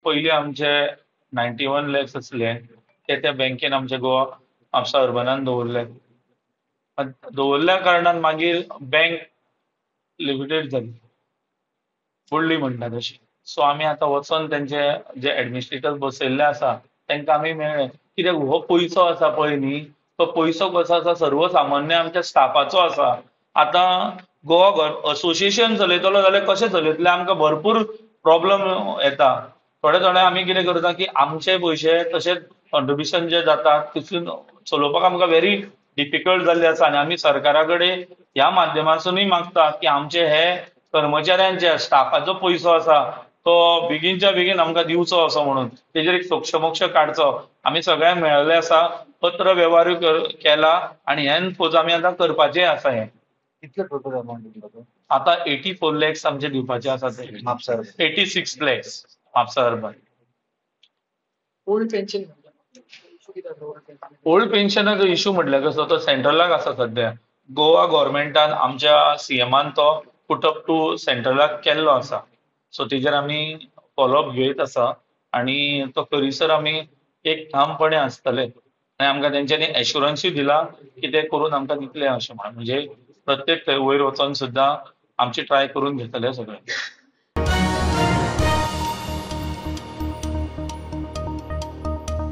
पयलीं आमचे 91 लॅक्स आसले ते त्या बँकेन आमचे गोवा म्हापसा अर्बनान दवरले. दवरल्या कारणान मागीर बँक लिक्विडेट जाली, बुडली म्हणटा तशी. सो आमी आतां वचोन तेंचे जे एडमिनिस्ट्रेटर बसयल्ले आसा तांकां आमी मेळ्ळे, कित्याक हो पयसो आसा पळय न्ही, तो पयसो कसो आसा सर्वसामान्य आमच्या स्टाफाचो आसा. आतां गोवा असोसिएशन चलयतलो जाल्यार कशें चलयतले, आमकां भरपूर प्रॉब्लेम येता. थोडे आमी कितें करता की आमचे पयशे तशेंच कॉन्ट्रिब्युशन जे जाता तितून चलोवपाक आमकां व्हेरी डिफिकल्ट जाल्ले आसा आनी आमी सरकारा कडेन ह्या माध्यमांतसूनय मागता की आमचे हे कर्मचाऱ्यांचे स्टाफाचो पयसो आसा तो बेगीनच्या बेगीन आमकां दिवचो असो म्हणून तेजेर एक सोक्षमोक्ष काडचो. आमी सगळ्यांक मेळ्ळेले आसा, पत्र व्यवहारूय केला आनी हेन पोज आमी आतां करपाचें आसा. हें कितले टोटल अमाउंट दितलो तो? आतां 84 लॅक्स आमचे दिवपाचे आसा ते. Mapusa 86 lakhs Mapusa urban. Old pension old पेन्शनाचो इश्यू म्हटल्यार कसो तो सेंट्रलाक आसा सध्या. गोवा गव्हर्मेंटान आमच्या सीएमान तो पुट अप टू सेंट्रलाक केल्लो आसा. सो तेजेर आमी फॉलोअप घेयत आसा आनी तो करिसर आमी एक ठामपणे आसतले आनी आमकां तेंच्यांनी एश्युरन्सूय दिला की ते करून आमकां दितले अशें म्हणून. म्हणजे प्रत्येक थंय वयर वचोन सुद्दां आमची ट्राय करून घेतले सगळे.